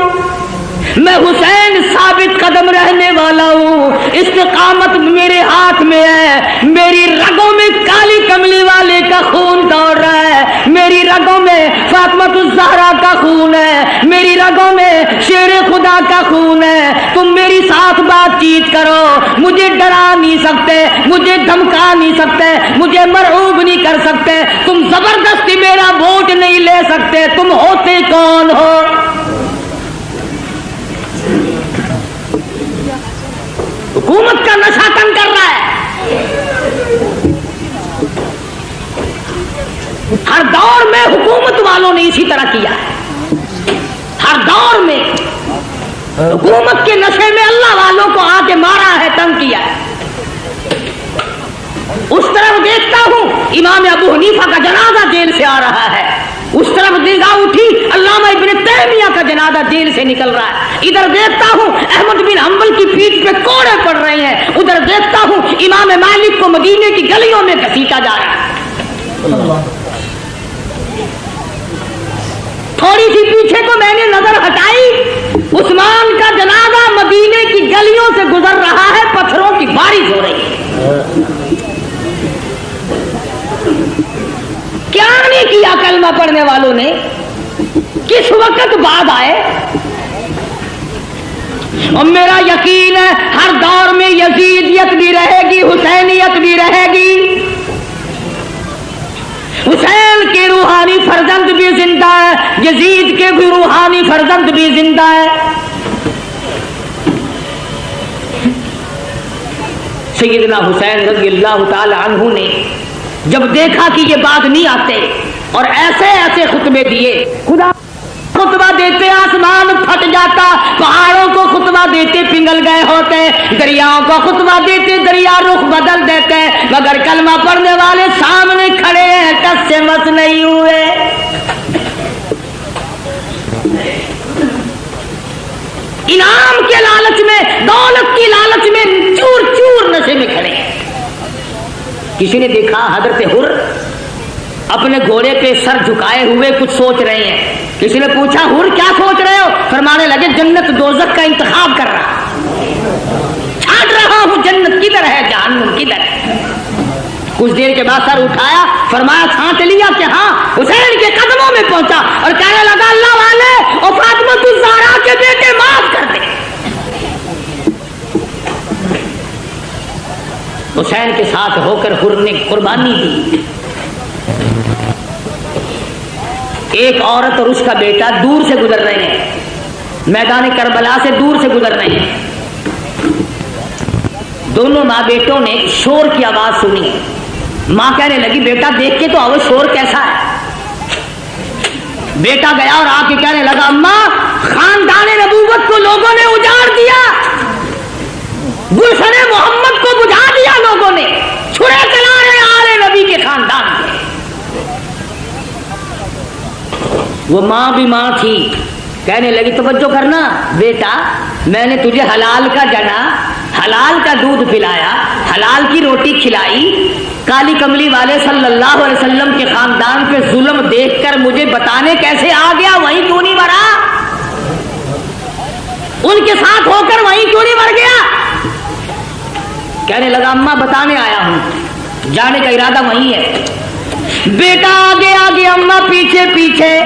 Speaker 2: मैं हुसैन साबित قدم رہنے والا ہوں, استقامت میرے ہاتھ میں ہے, میری رگوں میں کالی کملی والے کا خون دوڑ رہا ہے, میری رگوں میں فاطمہ الزہرا کا خون ہے, میری رگوں میں شیر خدا کا خون ہے. تم میری ساتھ بات چیت کرو, مجھے ڈرا نہیں سکتے, مجھے دھمکا نہیں سکتے, مجھے مرعوب نہیں کر سکتے, تم زبردستی میرا ووٹ نہیں لے سکتے. تم ہوتے کون ہو؟ حکومت کا نشہ تنگ کر رہا ہے. ہر دور میں حکومت والوں نے اسی طرح کیا ہے. ہر دور میں حکومت کے نشے میں اللہ والوں کو آ کے مارا ہے, تنگ کیا ہے. اس طرف دیکھتا ہوں امام ابو حنیفہ کا جنازہ جیل سے آ رہا ہے, اس طرف نگاہ اٹھی علامہ ابن تیمیہ کا جنازہ جیل سے نکل رہا ہے. ادھر دیکھتا ہوں احمد بن حنبل کی پیٹھ پہ کوڑے پڑ رہے ہیں, ادھر دیکھتا ہوں امام مالک کو مدینے کی گلیوں میں گھسیٹا جا رہا ہے. تھوڑی سی پیچھے کو میں نے نظر ہٹائی, عثمان کا جنازہ مدینے کی گلیوں سے گزر رہا ہے, پتھروں کی بارش ہو رہی ہے. کیا نہیں کیا کلمہ پڑھنے والوں نے, کس وقت بعد آئے. اور میرا یقین ہے ہر دور میں یزیدیت بھی رہے گی, حسینیت بھی رہے گی. حسین کے روحانی فرزند بھی زندہ ہے, یزید کے بھی روحانی فرزند بھی زندہ ہے. سیدنا حسین رضی اللہ تعالی عنہ نے جب دیکھا کہ یہ بات نہیں آتے اور ایسے ایسے خطبے دیے, خدا خطبہ دیتے آسمان پھٹ جاتا, پہاڑوں کو خطبہ دیتے پنگل گئے ہوتے, دریاؤں کو خطبہ دیتے دریا رخ بدل دیتے, مگر کلمہ پڑھنے والے سامنے کھڑے ہیں, ٹس سے مس نہیں ہوئے. انعام کے لالچ میں, دولت کی لالچ میں چور چور نشے میں کھڑے ہیں. کسی نے دیکھا حضرت حر اپنے گھوڑے پہ سر جھکائے ہوئے کچھ سوچ رہے ہیں. کسی نے پوچھا حر کیا سوچ رہے ہو؟ فرمانے لگے جنت دوزخ کا انتخاب کر رہا, چھانٹ رہا ہوں جنت کدھر ہے جہنم کدھر ہے. کچھ دیر کے بعد سر اٹھایا, فرمایا چھانٹ لیا کہ ہاں. حسین کے قدموں میں پہنچا اور کہنے لگا اللہ والے اور فاطمہ الزہرا کے بیٹے معاف کر دے. حسین کے ساتھ ہو کر حر نے قربانی دی. ایک عورت اور اس کا بیٹا دور سے گزر رہے ہیں, میدان کربلا سے دور سے گزر رہے ہیں. دونوں ماں بیٹوں نے شور کی آواز سنی. ماں کہنے لگی بیٹا دیکھ کے تو آؤ شور کیسا ہے. بیٹا گیا اور آ کے کہنے لگا اماں خاندان نبوت کو لوگوں نے اجاڑ دیا, گلشن محمد کو بجھا دیا لوگوں نے, چھڑے چلا رہے آل نبی کے خاندان کے. وہ ماں بھی ماں تھی, کہنے لگی توجہ کرنا بیٹا, میں نے تجھے حلال کا جنا, حلال کا دودھ پلایا, حلال کی روٹی کھلائی, کالی کملی والے صلی اللہ علیہ وسلم کے خاندان پہ ظلم دیکھ کر مجھے بتانے کیسے آ گیا, وہیں کیوں نہیں مرا, ان کے ساتھ ہو کر وہیں کیوں نہیں مر گیا. کہنے لگا اماں بتانے آیا ہوں, جانے کا ارادہ وہیں ہے. بیٹا آگے آگے, اماں پیچھے پیچھے.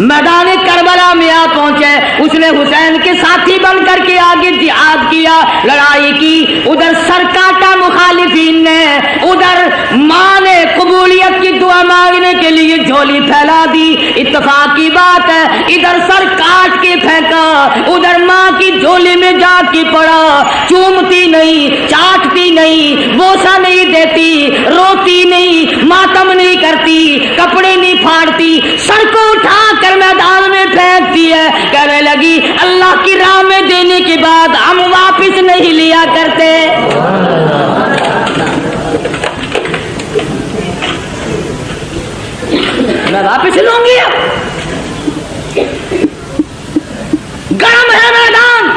Speaker 2: میدان کربلا میں آ پہنچے, اس نے حسین کے ساتھی بن کر کے آگے جہاد کیا, لڑائی کی. ادھر سر کاٹا مخالفین نے, ادھر ماں نے قبولیت کی دعا مانگنے کے لیے جھولی پھیلا دی. اتفاق کی بات ہے ادھر سر کاٹ کے پھینکا, ادھر ماں کی جھولی میں جا کے پڑا. چومتی نہیں, چاٹتی نہیں, بوسا نہیں دیتی, روتی نہیں, ماتم نہیں کرتی, کپڑے نہیں پھاڑتی, سر کو اٹھا کر میدان میں پھینکتی ہے. کہنے لگی اللہ کی راہ میں دینے کے بعد ہم واپس نہیں لیا کرتے. میں واپس لوں گی, گرم ہے میدان.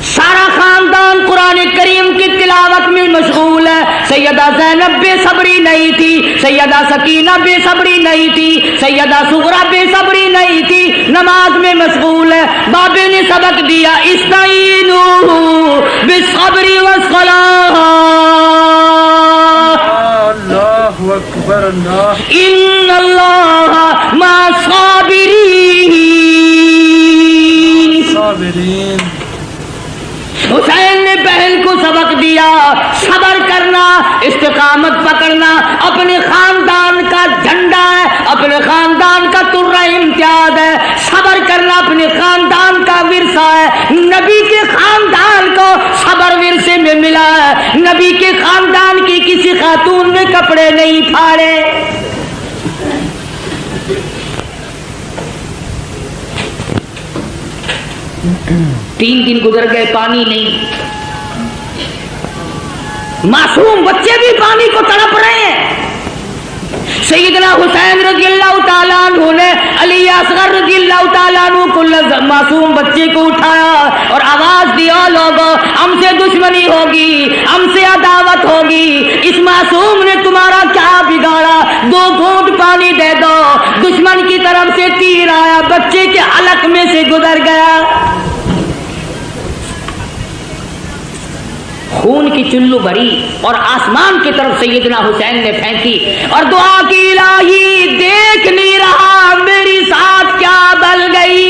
Speaker 2: سارا خاندان قرآن کریم کی تلاوت میں مشغول ہے. سیدہ زینب بے صبری نہیں تھی, سیدہ سکینہ بے صبری نہیں تھی, سیدہ صغرا بے صبری نہیں تھی, نماز میں مشغول ہے. बाबे ने सबक दिया, इस्ताईनु बिस्सब्रि वस्सलाह,
Speaker 3: अल्लाहु अकबर अल्लाह
Speaker 2: इन्नल्लाह मअस्साबिरीन।
Speaker 3: साबिरीन।
Speaker 2: हुसैन ने बहन को सबक दिया, सबर करना, इस्तिकामत पकड़ना अपने खानदान का झंडा है, अपने खानदान का तुर्रा इम्तियाज है। सबर करना अपने खानदान का विरसा है। नबी के खानदान को सबर विरसे में मिला है। नबी के खानदान की किसी खातून ने कपड़े नहीं फाड़े। तीन दिन गुजर गए, पानी नहीं। मासूम बच्चे भी पानी को तड़प रहे हैं। सैयदना हुसैन रज़ियल्लाहु ताला अन्हु ने अली असगर रज़ियल्लाहु ताला अन्हु को मासूम बच्चे को उठाया और आवाज दिया, लोगों हमसे दुश्मनी होगी, हमसे अदावत होगी, इस मासूम ने तुम्हारा क्या बिगाड़ा, 2 घूंट पानी दे दो। दुश्मन की तरफ से तीर आया, बच्चे के हलक में से गुजर गया। खून की चुल्लू भरी और आसमान की तरफ सैयदना हुसैन ने फेंकी और दुआ की, इलाही देख नहीं रहा मेरी साथ क्या बल गई।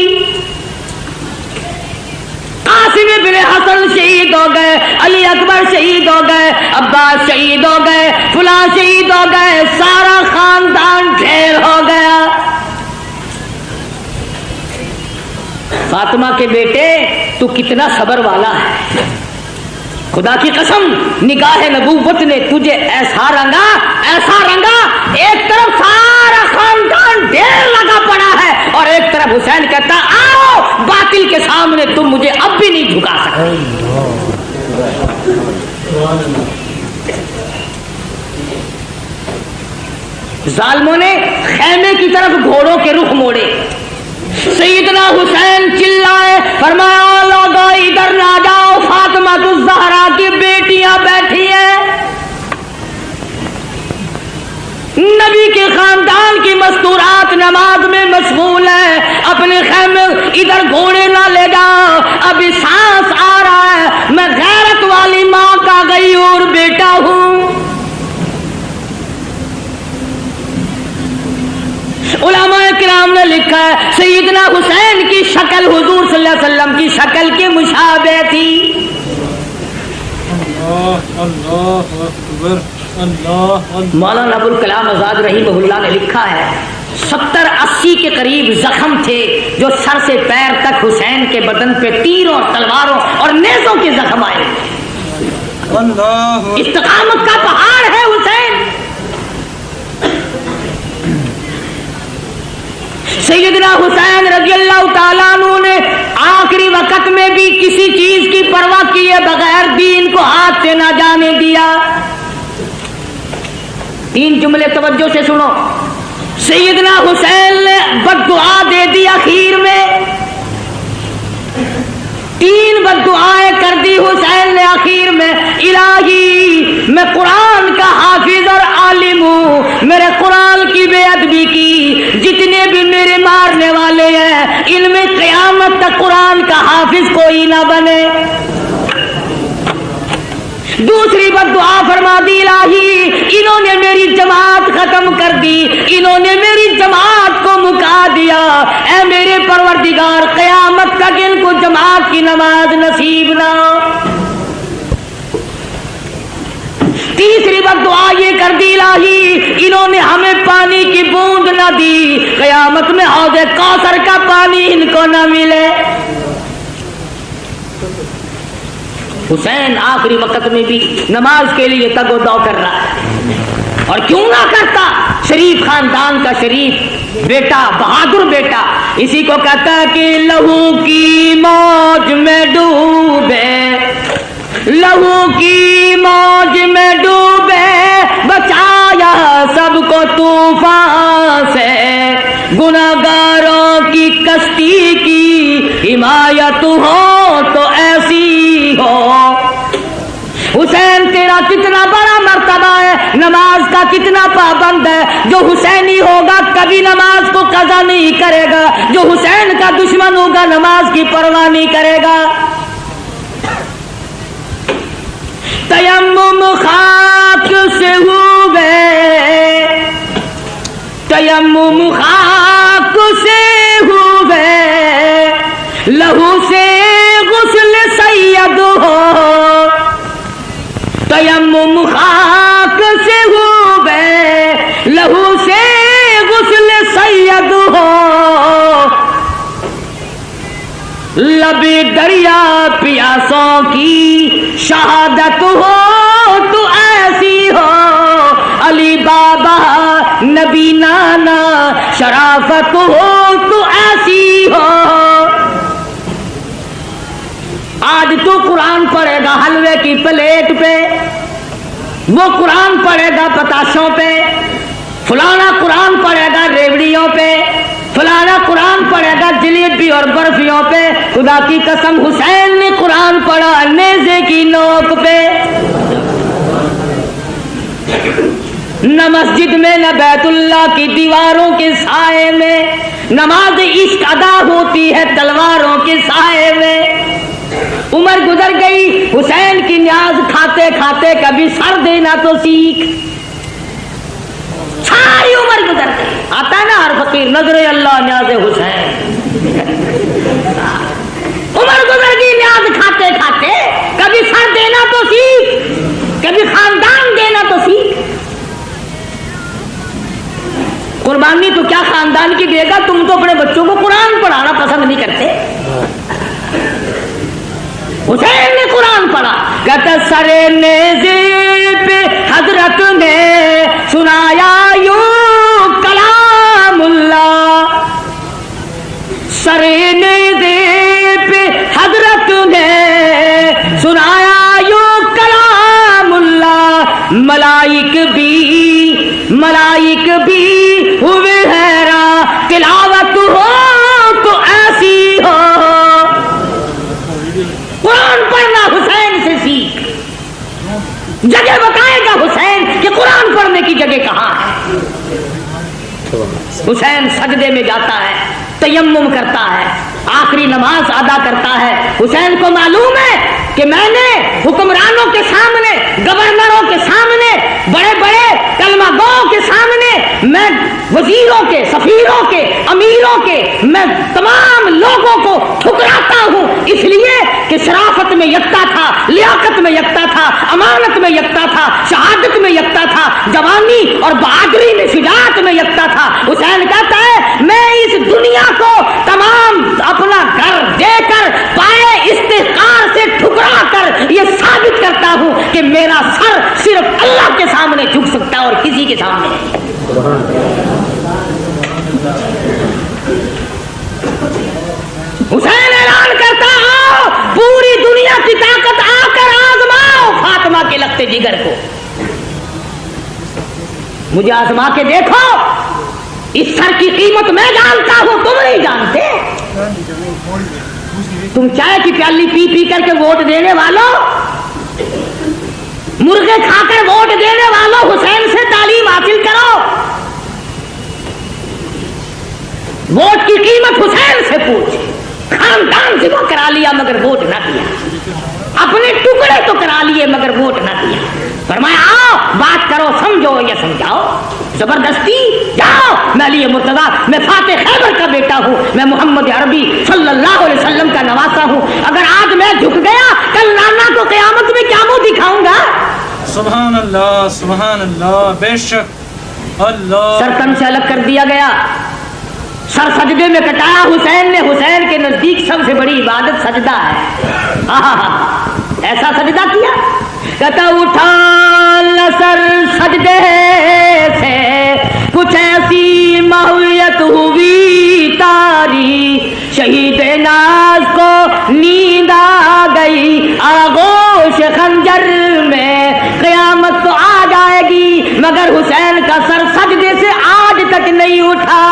Speaker 2: कासिम इब्न हसन शहीद हो गए, अली अकबर शहीद हो गए, अब्बास शहीद हो गए, फुला शहीद हो गए, सारा खानदान ढेर हो गया। फातिमा के बेटे तू कितना सबर वाला है, खुदा की कसम निगाह नबूवत ने तुझे ऐसा रंगा, एक तरफ सारा खानदान ढेर लगा पड़ा है और एक तरफ हुसैन कहता, आओ बातिल के सामने तुम मुझे अब भी नहीं झुका सकते। जालिमों ने खैमे की तरफ घोड़ों के रुख मोड़े। सैयदना हुसैन चिल्लाए, फरमाया, लोगों इधर ना जाओ, फातिमा ज़हरा की बेटियां बैठी हैं। नबी के खानदान की मस्तूरात नमाज में मशगूल है, अपने खैमे इधर घोड़े ना ले जाओ, अभी सांस आ रहा है, मैं गैरत वाली माँ का गयूर बेटा हूँ। उलमाए किराम ने लिखा है, सैयदना हुसैन की शक्ल हुजूर सल्लल्लाहु अलैहि वसल्लम की शक्ल के मुशाबे थी।
Speaker 3: अल्लाहु अकबर अल्लाह।
Speaker 2: मौलाना अबुल कलाम आजाद रहीमहुल्लाह ने लिखा है, 70-80 के करीब जख्म थे जो सर से पैर तक हुसैन के बदन पे तीरों, तलवारों और नेज़ों के जख्म आए। इस्तिकामत का पहाड़ है हुसैन। सैयदना हुसैन रज़ियल्लाहु ताला अन्हु ने आखिरी वक्त में भी किसी चीज की परवाह किए बगैर दीन को हाथ से ना जाने दिया। 3 जुमले तवज्जो से सुनो। सैयदना हुसैन ने बद्दुआ दे दी आखिर में, 3 बद्दुआएं कर दी हुसैन ने आखिर में। इलाही मैं कुरान का हाफिज और आलिम हूँ, मेरे कुरान की बेअदबी की, जितने भी मेरे मारने वाले हैं इनमें क़यामत तक कुरान का हाफिज कोई ना बने। दूसरी बद्दुआ फरमा दी, इलाही इन्होंने मेरी जमात खत्म कर दी, इन्होंने मेरी जमात को मुका दिया, ऐ मेरे परवरदिगार क़यामत तक इनको जमात की नमाज नसीब ना। तीसरी बद्दुआ ये कर दी, इलाही इन्होंने हमें पानी की बूंद न दी, क़यामत में हौज़े कौसर का पानी इनको न मिले। हुसैन आखिरी वक्त में भी नमाज के लिए तगोदौ कर रहा है, और क्यों ना करता, शरीफ खानदान का शरीफ बेटा, बहादुर बेटा। इसी को कहता है कि लहू की मौज में डूबे, लहू की मौज में डूबे, बचाया सबको तूफान से, गुनाहगारों की कश्ती की हिमायत हो तो ऐसी हो। हुसैन तेरा कितना बड़ा मर्तबा है, नमाज का कितना पाबंद है। जो हुसैनी होगा कभी नमाज को कज़ा नहीं करेगा, जो हुसैन का तेरा दुश्मन होगा, नमाज की परवाह नहीं करेगा। तयम्मुम खाक से हुए, तयम्मुम खाक से हुए, लहू से गुस्ल सैयद हो। तयम्मुम खाक से हुए, लहू से गुस्ल सैयद हो। लबे दरिया प्यासों की शहादत हो तो ऐसी हो। अली बाबा नबी नाना शराफत हो तो ऐसी हो। आज तो कुरान पढ़ेगा हलवे की प्लेट पे, वो कुरान पढ़ेगा पताशों पे, फलाना कुरान पढ़ेगा रेवड़ियों पे, फलाना कुरान पढ़ेगा जलेबी और बर्फियों पे। खुदा की कसम हुसैन ने कुरान पढ़ा नेज़े की नोक पे। न मस्जिद में न बैतुल्लाह की दीवारों के साए में, नमाज इश्क अदा होती है तलवारों के साए में। उम्र गुजर गई हुसैन की न्याज खाते खाते, कभी सर देना तो सीख। सारी उम्र गुजर गई। आता है ना हर फकीर नजरे अल्लाह न्याज़े हुसैन। उम्र गुजर गई न्याज खाते खाते, कभी सर देना तो सीख, कभी खानदान देना तो सीख। कुर्बानी तो क्या खानदान की देगा, तुम तो अपने बच्चों को कुरान पढ़ाना पसंद नहीं करते। हुसैन ने कुरान पढ़ा, कहता सरे नेज़े पे हजरत ने सुनाया यूं कलामुल्लाह। सरे नेज़े पे हजरत ने सुनाया यूं कलामुल्लाह। मलाइक भी हुए हैरान, तिलावत हो तो ऐसी हो। कुरान पढ़ना हुसैन से सीख। जगह बताएगा हुसैन कि कुरान पढ़ने की जगह कहाँ है। हुसैन सजदे में जाता है, तयम्मुम करता है, आखिरी नमाज अदा करता है। हुसैन को मालूम है कि मैंने हुक्मरानों के सामने, गवर्नरों के सामने, बड़े बड़े कलमागों के सामने, मैं वजीरों के, सफीरों के, अमीरों के, मैं तमाम लोगों को ठुकराता हूँ, इसलिए कि शराफत में यकता था, लियाकत में यकता था, अमानत में यकता था, शहादत में यकता था, जवानी और बहादुरी में, शुजाअत में यकता था। हुसैन कहता है मैं इस दुनिया को तमाम अपना घर देकर, पाए इस्तिक़ार से ठुकरा कर ये साबित करता हूँ कि मेरा सर सिर्फ अल्लाह के सामने झुक सकता है और किसी के सामने नहीं। हुसैन ऐलान करता आओ पूरी दुनिया की ताकत आकर आजमाओ फातिमा के लगते जिगर को। मुझे आजमा के देखो, इस सर की कीमत मैं जानता हूं, तुम नहीं जानते। तुम चाय की प्याली पी पी करके वोट देने वालों, मुर्गे खाकर वोट देने वालों, हुसैन से तालीम हासिल करो। वोट की कीमत हुसैन से पूछ। खानदान से वो करा लिया मगर वोट ना दिया, अपने टुकड़े तो करा लिए मगर वोट ना दिया। फरमाया आओ बात करो, समझो या समझाओ। जबरदस्ती जाओ, मैं अली मुर्तजा, मैं फाते खैबर का बेटा हूँ, मैं मोहम्मद अरबी सल्लल्लाहु अलैहि वसल्लम का नवासा हूँ। अगर आज मैं झुक गया, कल नाना को क़यामत में क्या मुंह दिखाऊंगा।
Speaker 3: सुभान अल्लाह, बेशक अल्लाह।
Speaker 2: सर तन से अलग कर दिया गया, सर सजदे में कटाया हुसैन ने। हुसैन के नजदीक सबसे बड़ी इबादत सजदा है। ऐसा सजदा किया, कहता उठा सर सजदे से, कुछ ऐसी माहुयत हुई तारी, शहीद नाज को नींद आ गई, आगोश खंजर में क़यामत तो आ जाएगी, मगर हुसैन का सर सजदे से आज तक नहीं उठा।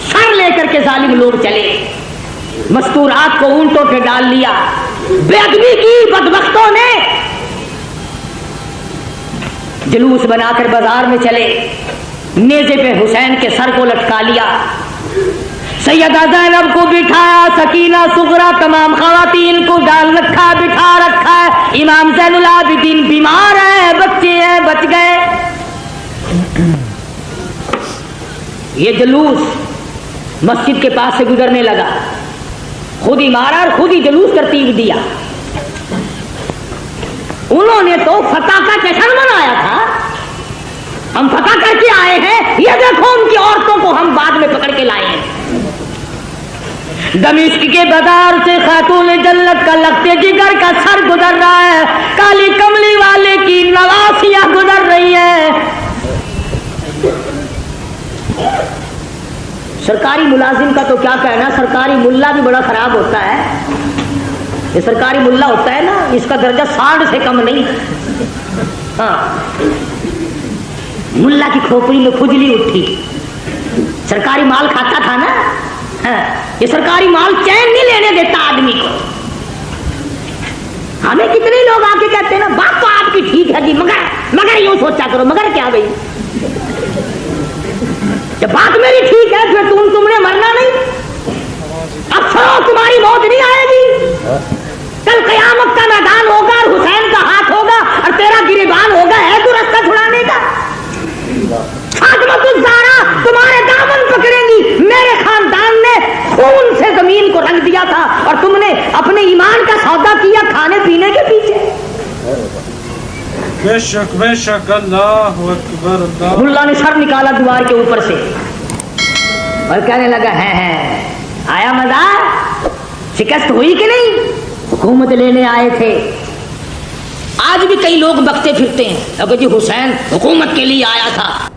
Speaker 2: सर लेकर के जालिम लोग चले, मस्तूरात को ऊंटों पे डाल लिया, बेअदबी की बदबख्तों ने, जुलूस बनाकर बाजार में चले, नेज़े पे हुसैन के सर को लटका लिया, सैयदा ज़ैनब को बिठाया, सकीना सुगरा तमाम ख़वातीन को डाल रखा, बिठा रखा है। इमाम ज़ैनुल आबिदीन बीमार है, बच्चे हैं, बच गए। ये जुलूस मस्जिद के पास से गुजरने लगा, खुद ही मारा और खुद ही जुलूस तरतीब दिया। उन्होंने तो फतह का जश्न मनाया था, हम फतह करके आए हैं, ये देखो उनकी औरतों को हम बाद में पकड़ के लाए हैं। दमिश्क के बाजार से खातून जन्नत का लगते जिगर का सर गुजर रहा है, काली कमली वाले की नवासियां गुजर रही है। सरकारी मुलाजिम का तो क्या कहना, सरकारी मुल्ला भी बड़ा खराब होता है। ये सरकारी मुल्ला होता है ना, इसका दर्जा 60 से कम नहीं। हाँ, मुल्ला की खोपड़ी में खुजली उठी, सरकारी माल खाता था ना। हाँ, ये सरकारी माल चैन नहीं लेने देता आदमी को। हमें कितने लोग आके कहते हैं ना, बात तो आपकी ठीक है जी, मगर यूं सोचा करो, मगर क्या भाई, जब बात मेरी ठीक है फिर तुमने मरना नहीं, अब छोड़ो, तुम्हारी मौत नहीं आएगी। कल कयामत का मैदान होगा और हुसैन का हाथ होगा और तेरा गिरेबान होगा, है तू रास्ता छुड़ाने का। फातिमा ज़हरा तुम्हारे दामन पकड़ेंगी, मेरे खानदान ने खून से जमीन को रंग दिया था और तुमने अपने ईमान का सौदा किया खाने पीने के पीछे।
Speaker 3: बेशक बेशक, अल्लाह अकबर, अल्लाह।
Speaker 2: मुल्ला ने सर निकाला दीवार के ऊपर से और कहने लगा, है आया मजा, शिकस्त हुई कि नहीं, हुकूमत लेने आए थे। आज भी कई लोग बकते फिरते हैं, अगर जी हुसैन हुकूमत के लिए आया था।